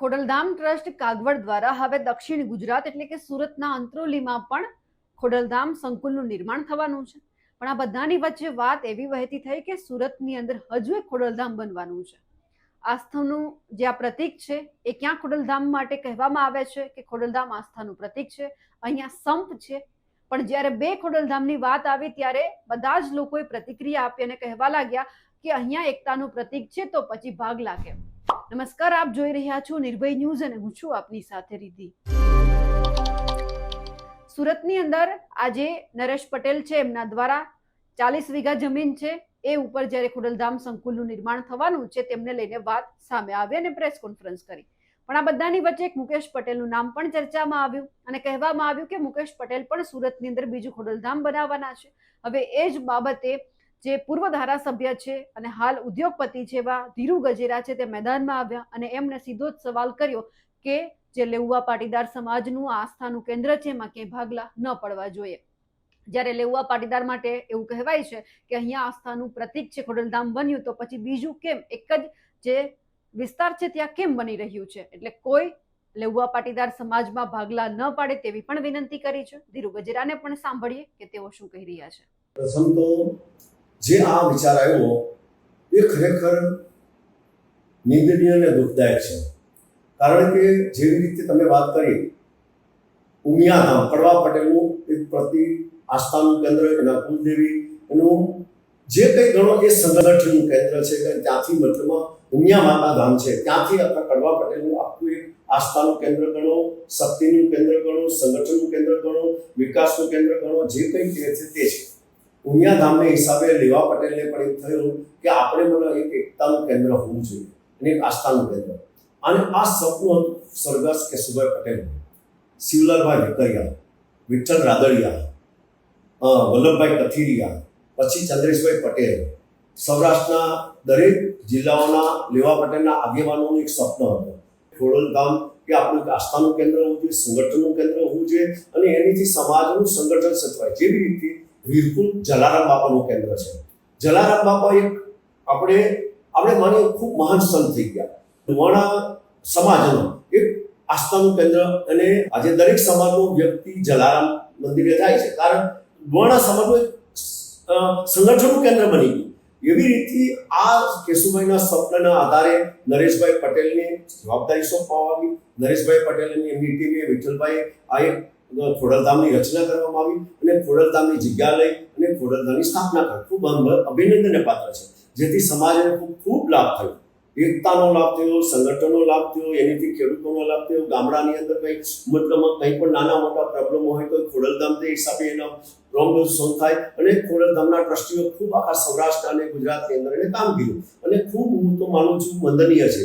Khodaldham trust Kagvad દ્વારા હવે દક્ષિણ ગુજરાત એટલે કે સુરતના અંત્રોલીમાં પણ ખોડલધામ સંકુલનું નિર્માણ થવાનું છે. પણ આ બધાની વચ્ચે વાત એવી વહેતી થઈ કે સુરતની અંદર હજુ એક ખોડલધામ બનવાનું છે. આસ્થાનું જે આ પ્રતીક છે એ ક્યાં ખોડલધામ માટે કહેવામાં આવે છે કે ખોડલધામ આસ્થાનું પ્રતીક છે, અહીંયા સંપ છે. પણ જ્યારે બે ખોડલધામની વાત આવી ત્યારે બધા જ લોકોએ પ્રતિક્રિયા આપી અને કહેવા લાગ્યા કે અહીંયા એકતાનું પ્રતીક છે તો પછી ભાગલા કેમ. નમસ્કાર, આપ જોઈ રહ્યા છો નિર્ભય ન્યૂઝ અને હું છું આપની સાથે રિદ્ધિ. સુરતની અંદર આજે નરેશ પટેલ છે, એમના દ્વારા 40 વીઘા જમીન છે એ ઉપર જ્યારે ખોડલધામ સંકુલનું નિર્માણ થવાનું છે તેમને લઈને વાત સામે આવી અને પ્રેસ કોન્ફરન્સ કરી. પણ આ બધાની વચ્ચે એક મુકેશ પટેલનું નામ પણ ચર્ચામાં આવ્યું અને કહેવામાં આવ્યું કે મુકેશ પટેલ પણ સુરતની અંદર બીજું ખોડલધામ બનાવવાના છે. હવે એ જ બાબતે જે પૂર્વ ધારાસભ્ય છે અને હાલ ઉદ્યોગપતિ છે એવા ધીરુ ગજેરા છે તે મેદાનમાં આવ્યા અને એમને સીધો જ સવાલ કર્યો કે જે લેઉવા પાટીદાર સમાજનું આસ્થાનું કેન્દ્ર છે એમાં ક્યાંય ભાગલા ન પડવા જોઈએ. જ્યારે લેઉવા પાટીદાર માટે એવું કહેવાય છે કે અહીંયા આસ્થાનું પ્રતીક છે ખોડલધામ બન્યું તો પછી બીજું કેમ એક જ જે વિસ્તાર છે ત્યાં કેમ બની રહ્યું છે. એટલે કોઈ લેઉવા પાટીદાર સમાજમાં ભાગલા ન પાડે તેવી પણ વિનંતી કરી છે. ધીરુ ગજેરાને પણ સાંભળીએ કે તેઓ શું કહી રહ્યા છે. પ્રથમ તો જે આ વિચાર આવ્યો એ ખરેખર નિંદનીય અને દુઃખદાયક છે. કારણ કે જેવી રીતે તમે વાત કરી, ઉમિયાધામ કડવા પટેલનું એક પ્રતિ આસ્થાનું કેન્દ્ર, એના કુલદેવી, એનું જે કંઈ ગણો એ સંગઠનનું કેન્દ્ર છે કે ત્યાંથી મતલબમાં ઉમિયા માતા ધામ છે, ત્યાંથી આપણા કડવા પટેલનું આખું એક આસ્થાનું કેન્દ્ર ગણો, શક્તિનું કેન્દ્ર ગણો, સંગઠનનું કેન્દ્ર ગણો, વિકાસનું કેન્દ્ર ગણો, જે કંઈ છે તે છે. ઉમિયા ધામને હિસાબે લેવા પટેલને પણ એમ થયું કે આપણે મને એક એકતાનું કેન્દ્ર હોવું જોઈએ અને એક આસ્થાનું કેન્દ્ર. અને આ સપનું હતું સ્વર્ગસ્થ કેશુભાઈ પટેલ, શિવલાલભાઈ વેકરિયા, વિઠ્ઠલ રાદડિયા, વલ્લભભાઈ કથિરિયા, પછી ચંદ્રેશભાઈ પટેલ, સૌરાષ્ટ્રના દરેક જિલ્લાઓના લેવા પટેલના આગેવાનોનું એક સ્વપ્ન હતું. ખોડલધામ કે આપણું એક આસ્થાનું કેન્દ્ર હોવું જોઈએ, સંગઠનનું કેન્દ્ર હોવું જોઈએ અને એનીથી સમાજનું સંગઠન સચવાય. જેવી રીતે વીરપુર જલારામ બાપાનું કેન્દ્ર છે. જલારામ બાપા એક આપણે માની ખૂબ મહાન સંત થઈ ગયા. લુહાણા સમાજનો એક આસ્થાનું કેન્દ્ર અને આજે દરેક સમાજનો વ્યક્તિ જલારામ મંદિરે જાય છે કારણ લુહાણા સમાજનું એક સંગઠનનું કેન્દ્ર બની ગયું. એવી રીતે આ કેશુભાઈના સ્વપ્નના આધારે નરેશભાઈ પટેલને જવાબદારી સોંપવામાં આવી. નરેશભાઈ પટેલની એમની ટીમે વિઠ્ઠલભાઈ આ એક ખોડલધામની રચના કરવામાં આવી અને ખોડલધામની જગ્યા લઈ અને ખોડલધામની સ્થાપના કરી. ખૂબ અભિનંદનને પાત્ર છે, જેથી સમાજને ખૂબ લાભ થયો. એકતાનો લાભ થયો, સંગઠનનો લાભ થયો, એનાથી ખેડૂતોનો લાભ થયો. ગામડાની અંદર કંઈ મતલબમાં કંઈ પણ નાના મોટા પ્રોબ્લેમો હોય તો ખોડલધામ તે હિસાબે એના પ્રોબ્લેમ સોલ્વ થાય અને ખોડલધામના ટ્રસ્ટીઓ ખૂબ આખા સૌરાષ્ટ્ર અને ગુજરાતની અંદર એને કામ કર્યું અને ખૂબ હું તો માનું છું વંદનીય છે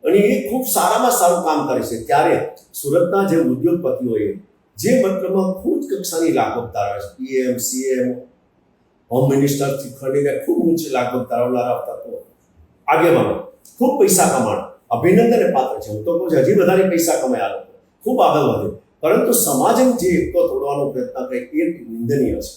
અને એ ખૂબ સારામાં સારું કામ કરે છે. ત્યારે સુરતના જે ઉદ્યોગપતિઓએ જે મતલબમાં ખૂબ કક્ષાની લાગવગ ધરાવે છે, પીએમ, સીએમ, હોમ મિનિસ્ટરથી ખરીને ખૂબ ઊંચી લાગવગ ધરાવનારા તત્વો આગેવાનો ખૂબ પૈસા કમાણ અભિનંદનને પાત્ર છે. હું તો કહું છું હજી વધારે પૈસા કમાયા લોકો ખૂબ આગળ વધે, પરંતુ સમાજને જે એકતા તોડવાનો પ્રયત્ન કરે એ નિંદનીય છે,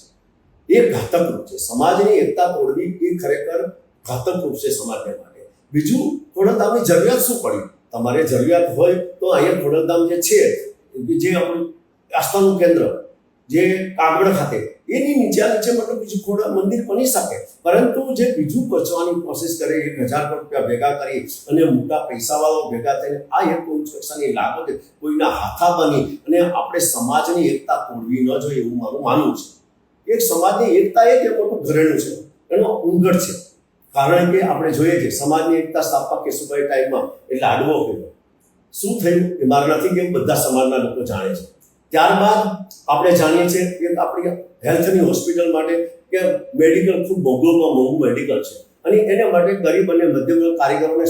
એ ઘાતક રૂપ છે. સમાજની એકતા તોડવી એ ખરેખર ઘાતક રૂપ છે સમાજને માટે. બીજું, ખોડલધામની જરૂરિયાત શું પડી? તમારે જરૂરિયાત હોય તો અહીંયા ખોડલધામ જે છે, જે આપણું આસ્થાનું કેન્દ્ર જે કાગવડ ખાતે, એની નીચે મતલબ બીજું ખોડલ મંદિર બની શકે, પરંતુ જે બીજું પચવાની કોશિશ કરે 1000 કરોડ રૂપિયા ભેગા કરી અને મોટા પૈસાવાળાઓ ભેગા થઈને આ એક ઉચ્ચ કક્ષાની લાગવગ કોઈના હાથા બની અને આપણે સમાજની એકતા તોડવી ન જોઈએ એવું મારું માનવું છે. એક સમાજની એકતા એ મોટું ઘરેણું છે, એનો ઉંગડ છે. કારણ કે આપણે જોઈએ છે સમાજની એકતા સ્થાપક કેશુભાઈ ટાઈમમાં એ લાડવો કર્યો. શું થયું એ મારે નથી કેવું, બધા સમાજના લોકો જાણે છે. ત્યારબાદ આપણે જાણીએ છીએ કે આપણી હેલ્થની હોસ્પિટલ માટે કે મેડિકલ ખૂબ મોંઘું મેડિકલ છે અને એના માટે ગરીબ અને મધ્યમ કારીગરોને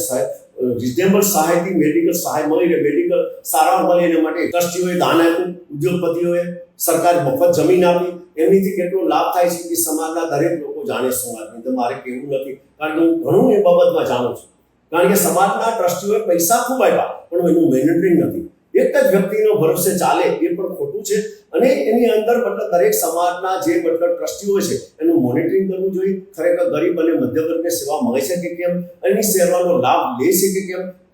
રિઝનેબલ સહાયથી મેડિકલ સહાય મળી રહે, મેડિકલ સારવાર મળે એના માટે ટ્રસ્ટીઓએ દાન આપ્યું, ઉદ્યોગપતિઓએ સરકારે મફત જમીન આપી. એમનીથી કેટલો લાભ થાય છે કે સમાજના દરેક લોકો જાણે. સમાજની તો મારે કહેવું નથી, કારણ કે હું ઘણું એ બાબતમાં જાણું છું. કારણ કે સમાજના ટ્રસ્ટીઓએ પૈસા ખૂબ આપ્યા પણ એનું મેનેજમેન્ટ નથી. એક જ વ્યક્તિનો ભરોસે ચાલે એ પણ ખોટું છે. અને એની અંદર મતલબ દરેક સમાજના જે મતલબ ટ્રસ્ટીઓ છે એનું મોનિટરિંગ કરવું જોઈએ. ખરેખર ગરીબ અને મધ્ય વર્ગને સેવા મળે છે કે કેમ, એની સેવાનો લાભ લે છે કે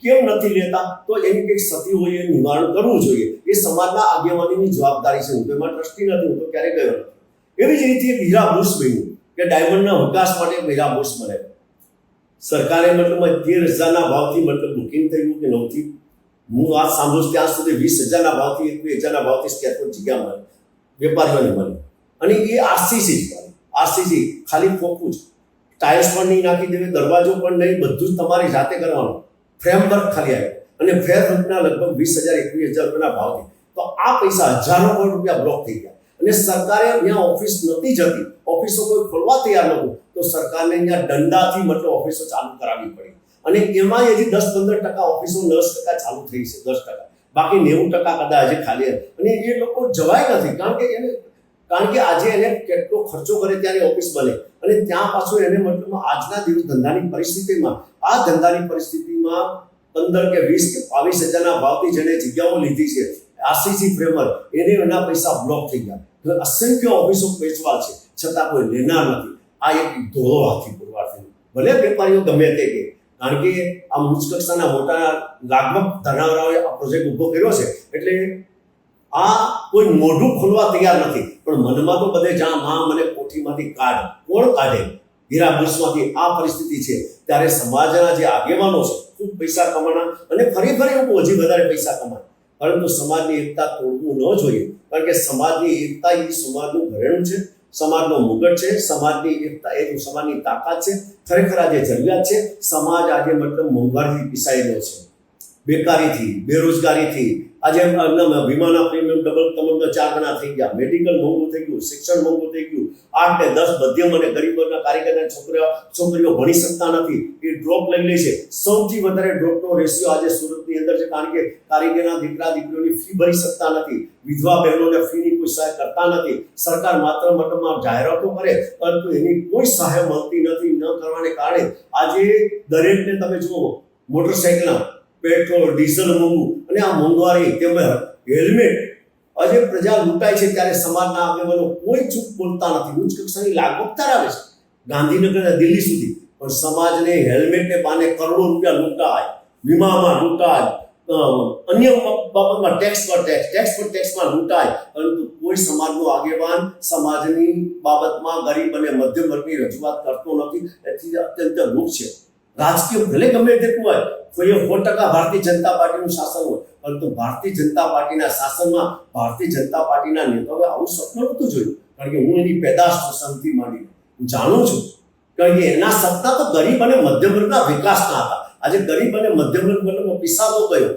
કેમ નથી લેતા, તો એની કંઈક સતી હોય એ નિવારણ કરવું જોઈએ. એ સમાજના આગેવાનીની જવાબદારી છે. હું તો એમાં ટ્રસ્ટી નથી, હું તો ક્યારેય ગયો નથી. એવી જ રીતે એક હીરા બુશ બન્યું કે ડાયમંડના વિકાસ માટે હીરા બુશ મળે. સરકારે મતલબ 13,000ના ભાવથી મતલબ બુકિંગ થયું કે નહોતી. હું વાત સાંભળું ત્યાં સુધી 20,000ના ભાવથી 21,000ના ભાવથી સ્ક્વેર ફૂટ જગ્યા મળે વેપારીઓને મળે. અને એ આરસીસી ખાલી ફોકું જ, ટાઇલ્સ પણ નહીં નાખી દેવી, દરવાજો પણ નહીં, બધું જ તમારી જાતે કરવાનું. ફ્રેમવર્ક ખાલી આવે અને ફ્રેમવર્કના લગભગ 20,000 21,000 રૂપિયાના ભાવથી. તો આ પૈસા હજારો કરોડ રૂપિયા બ્લોક થઈ ગયા. અને સરકારે ત્યાં ઓફિસ નહોતી જતી, ઓફિસો કોઈ ખોલવા તૈયાર નહોતું, તો સરકારને ત્યાં દંડાથી મતલબ ઓફિસો ચાલુ કરાવવી પડી. અને એમાં હજી 10-15% ઓફિસો 10% ચાલુ થઈ છે, 10%. બાકી 90% કદાચ હજી ખાલી. અને એ લોકો જવાય નથી, કારણ કે આજે એને કેટલો ખર્ચો કરે ત્યારે ઓફિસ બને. અને ત્યાં પાછું એને મતલબ આજના દિવસ ધંધાની પરિસ્થિતિમાં 15 કે 20 કે 22,000ના ભાવથી જેને જગ્યાઓ લીધી છે આરસીસી ફ્રેમવર્ક, એને એના પૈસા બ્લોક થઈ ગયા. અસંખ્ય ઓફિસો વેચવાલ છે, છતાં કોઈ લેનાર નથી. આ એક ધોળો હાથી પુરવાર થયું. ભલે વેપારીઓ ગમે તે કે, કારણ કે આ ઉચ્ચ કક્ષાના મોટા લાગવગ ધરાવનારાઓએ આ પ્રોજેક્ટ ઊભો કર્યો છે, એટલે આ કોઈ મોઢું ખોલવા તૈયાર નથી. પણ મનમાં તો બધે જ્યાં માં મને કોઠીમાંથી કાઢ, કોણ કાઢે? હીરા બુશમાંથી આ પરિસ્થિતિ છે ત્યારે સમાજના જે આગેવાનો છે ખૂબ પૈસા કમાણા અને ફરી હજી વધારે પૈસા કમાય, પરંતુ સમાજની એકતા તોડવું ન જોઈએ. કારણ કે સમાજની એકતા એ સમાજનું ઘરેણું છે, સમાજનો મુગટ છે. સમાજની એકતા એ સમાજની તાકાત છે. ખરેખર આજે જરૂરિયાત છે. સમાજ આજે મતલબ મોંઘવારીથી પીસાયેલો છે, બેકારીથી, બેરોજગારીથી. આજે વીમાના પ્રીમિયમ ડબલ 4 ગણા થઈ ગયા, મેડિકલ મોંઘું થઈ ગયું, શિક્ષણ મોંઘું થઈ ગયું. 8 ને 10 મધ્યમ અને ગરીબ વર્ગના કારીગરના છોકરીઓ ભણી શકતા નથી, એ ડ્રોપ લઈ લે છે. સૌથી વધારે ડ્રોપનો રેશિયો આજે સુરતની અંદર છે, કારણ કે કારીગરના દીકરીઓની ફી ભરી શકતા નથી. વિધવા બહેનોને ફીની કોઈ સહાય કરતા નથી. સરકાર માત્ર મતલબમાં જાહેરાતો કરે, પરંતુ એની કોઈ સહાય મળતી નથી. ન કરવાને કારણે આજે દરેકને તમે જુઓ, મોટરસાઇકલના પેટ્રોલ ડીઝલ મોંઘું અને આ મોંઘવારી તેમજ હેલ્મેટ. આજે પ્રજા લૂંટાય છે ત્યારે સમાજના આગેવાનો કોઈ ચૂપ બોલતા નથી. ઉચ્ચ કક્ષાની લાગવગ ધરાવે છે ગાંધીનગર દિલ્હી સુધી, પણ સમાજને હેલ્મેટને બાને કરોડો રૂપિયા લૂંટાય, વીમામાં લૂંટાય, અન્ય બાબતમાં ટેક્સ પર ટેક્સમાં લૂંટાય, પરંતુ કોઈ સમાજનો આગેવાન સમાજની બાબતમાં ગરીબ અને મધ્યમ વર્ગની રજૂઆત કરતો નથી. એથી અત્યંત દુઃખ છે. રાજકીય ભલે ગમે તેટલું હોય, કોઈ 100% ભારતીય જનતા પાર્ટીનું શાસન હોય, પરંતુ ભારતીય જનતા પાર્ટીના શાસનમાં ભારતીય જનતા પાર્ટીના નેતાઓએ આવું સપનું નહોતું જોયું. કારણ કે હું એની પેદાશ સંથી માંડી હું જાણું છું. કારણ કે એના સપના તો ગરીબ અને મધ્યમ વર્ગના વિકાસના હતા. આજે ગરીબ અને મધ્યમ વર્ગમાં પીસાતો ગયો.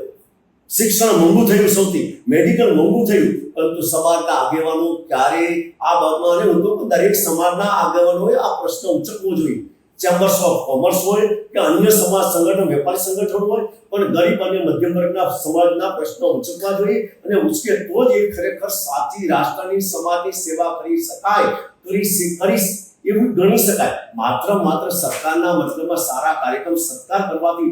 શિક્ષણ મોંઘું થયું, સૌથી મેડિકલ મોંઘું થયું, પરંતુ સમાજના આગેવાનો ક્યારેય આ બાબતમાં, અને હું તો દરેક સમાજના આગેવાનોએ આ પ્રશ્ન ઉચકવો જોઈએ. ચેમ્બર્સ ઓફ કોમર્સ હોય કે અન્ય સમાજ સંગઠન, વેપારી સંગઠન હોય, પણ ગરીબ અને મધ્યમ વર્ગના સમાજના પ્રશ્નો ઉચકવા જોઈએ. અને ઉચકે તો જ એ ખરેખર સાચી રાષ્ટ્રની સમાજની સેવા કરી શકાય, એવું ગણી શકાય. માત્ર સરકારના મતલબમાં સારા કાર્યક્રમ સત્કાર કરવાથી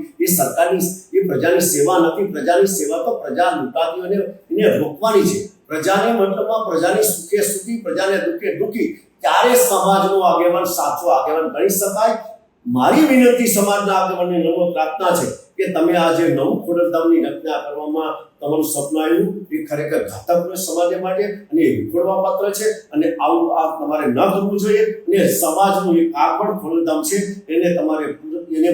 એ પ્રજાની સેવા નથી. પ્રજાની સેવા તો પ્રજા લૂંટાતી અને એને રોકવાની છે. પ્રજાની મતલબમાં પ્રજાની સુખે સુખી, પ્રજાને દુઃખે દુઃખી, ત્યારે સમાજનો આગેવાન સાચો આગેવાન ગણી શકાય. મારી વિનંતી સમાજના આગેવાનને નમ્ર પ્રાર્થના છે કે તમે આ જે નવું ખોડલધામની રચના કરવામાં તમારું સપનું આવ્યું, એ ખરેખર ઘાતક સમાજ માટે અને એ વિખોડવા પાત્ર છે. અને આવું આ તમારે ન કરવું જોઈએ. અને સમાજનું એક આગળ ખોડલધામ છે, એને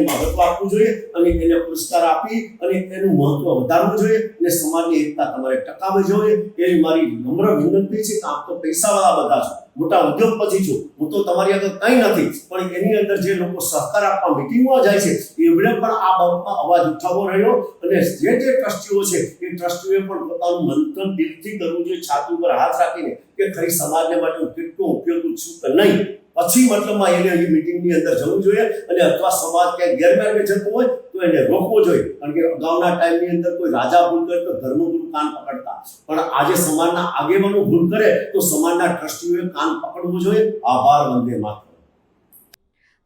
મહત્વ આપવું જોઈએ અને એને પુરસ્કાર આપી અને એનું મહત્વ વધારવું જોઈએ. અને સમાજની એકતા તમારે ટકાવવી જોઈએ. એવી મારી નમ્ર વિનંતી છે. આપ તો પૈસાવાળા બધા છો, મોટા ઉદ્યોગપતિ છો, હું તો તમારી આગળ કંઈ નથી, પણ એની અંદર જે લોકો સહકાર આપવા મિટિંગમાં જાય છે એમણે પણ આ બાબતમાં અવાજ ઉઠાવવો રહ્યો. અને જે ટ્રસ્ટીઓ છે એ ટ્રસ્ટીઓએ પણ પોતાનું મંથન દિલથી કરવું જોઈએ, છાતી ઉપર હાથ રાખીને, કે ખરી સમાજને માટે હું કેટલું ઉપયોગી છું કે નહીં. પછી મતલબમાં એને એ મિટિંગની અંદર જવું જોઈએ. અને અથવા સમાજ ક્યાંય ગેરમાર્ગે જતો હોય તો એને રોકવો જોઈએ. કારણ કે અગાઉના ટાઈમની અંદર કોઈ રાજા ભૂલ કરે તો ધર્મગુરુ કાન પકડતા, પણ આજે સમાજના આગેવાનો ભૂલ કરે તો સમાજના ટ્રસ્ટીઓએ કાન પકડવું જોઈએ. આભાર. વંદે માતરમ.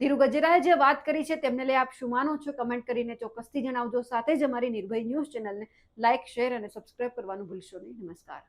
ધીરુ ગજેરાએ જે વાત કરી છે તેમને લઈ આપ શું માનો છો કમેન્ટ કરીને ચોક્કસથી જણાવજો. સાથે જ અમારી નિર્ભય ન્યૂઝ ચેનલને લાઇક, શેર અને સબસ્ક્રાઇબ કરવાનું ભૂલશો નહીં. નમસ્કાર.